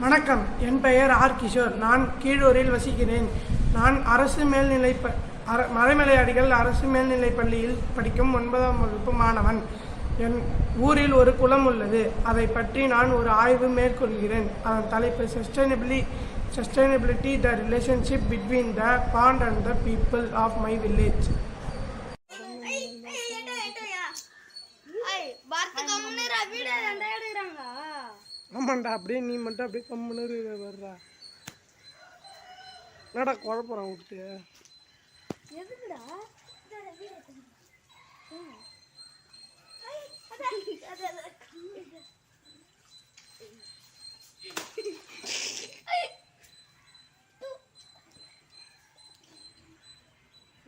வணக்கம், என் பெயர் ஆர் கிஷோர். நான் கீழூரில் வசிக்கிறேன். நான் மறைமலையடிகள் அரசு மேல்நிலைப் பள்ளியில் படிக்கும் 9ஆம் வகுப்பு மாணவன். என் ஊரில் ஒரு குளம் உள்ளது. அதை பற்றி நான் ஒரு ஆய்வு மேற்கொள்கிறேன். அதன் தலைப்பு Sustainability, the relationship between the pond and the people of my village. ஆமாண்டா, அப்படியே நீ மட்டும் அப்படியே கம்முன்னு வர்றா. என்னடா குழப்பறான் விட்டு எதுக்குடா?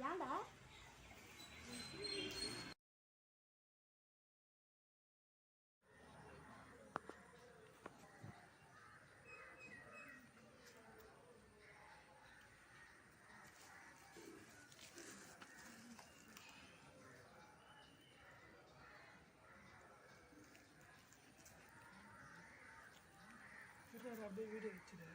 ஏன்டா அப்படியே வீடியோ வச்சுடு.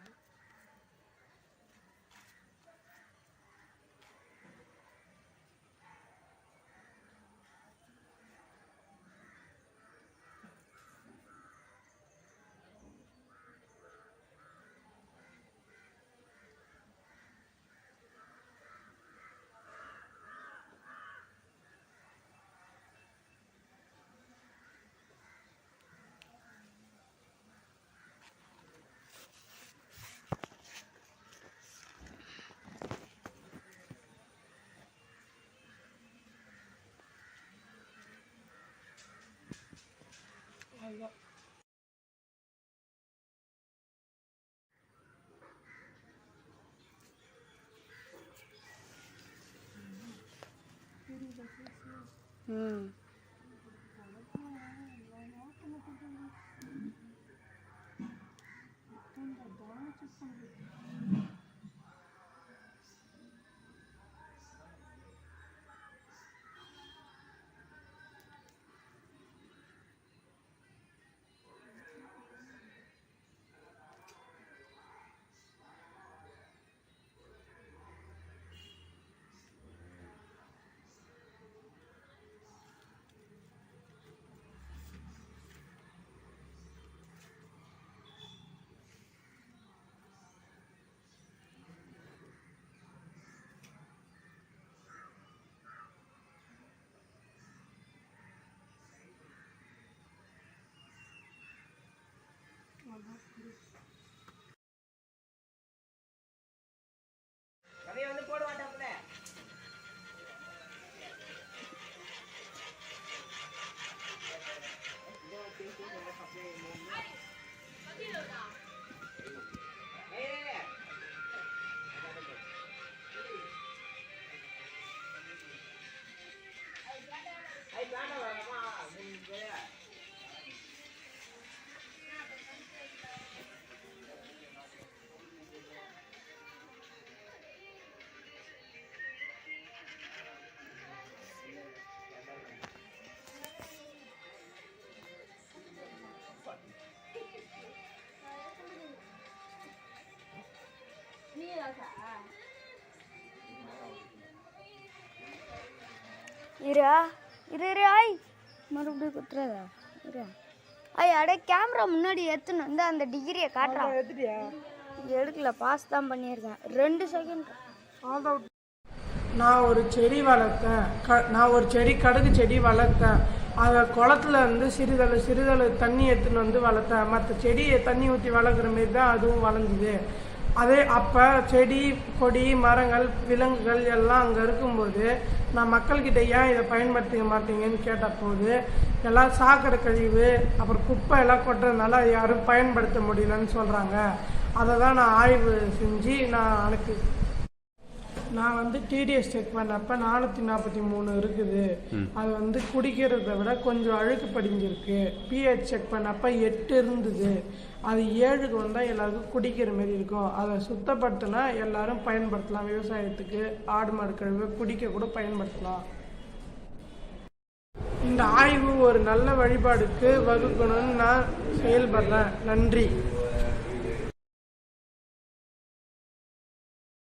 மறுபடியும் குத்துறதா அடே கேமரா முன்னாடி எடுத்துன்னு வந்து அந்த டிகிரியை காட்டுறான். எடுக்கல, பாஸ் தான் பண்ணியிருக்கேன். 2 செகண்ட். நான் ஒரு செடி வளர்த்தேன். கடுகு செடி வளர்த்தேன். அதை குளத்துல இருந்து சிறிதளவு தண்ணி எடுத்துன்னு வந்து வளர்த்தேன். மற்ற செடியை தண்ணி ஊற்றி வளர்க்குற மாரி தான் அதுவும் வளர்ந்துது. அப்போ செடி கொடி மரங்கள் விலங்குகள் எல்லாம் அங்கே இருக்கும்போது நான் மக்கள்கிட்ட ஏன் இதை பயன்படுத்திக்க மாட்டீங்கன்னு கேட்ட போது எல்லாம் சாக்கடை கழிவு அப்புறம் குப்பை எல்லாம் கொட்டுறதுனால அது யாரும் பயன்படுத்த முடியலன்னு சொல்கிறாங்க. அதை தான் நான் ஆய்வு செஞ்சு நான் டிடிஎஸ் செக் பண்ணப்ப 443 இருக்குது. அது குடிக்கிறத விட கொஞ்சம் அழுக்கு படிஞ்சிருக்கு. பிஹெச் செக் பண்ணப்ப 8 இருந்தது. அது 7க்கு வந்தால் எல்லாருக்கும் குடிக்கிற மாரி இருக்கும். அதை சுத்தப்படுத்தினா எல்லாரும் பயன்படுத்தலாம். விவசாயத்துக்கு ஆடு மாடு கழிவு குடிக்க கூட பயன்படுத்தலாம். இந்த ஆய்வு ஒரு நல்ல வழிபாடுக்கு வகுக்கணும்னு நான் செயல்படுறேன். நன்றி.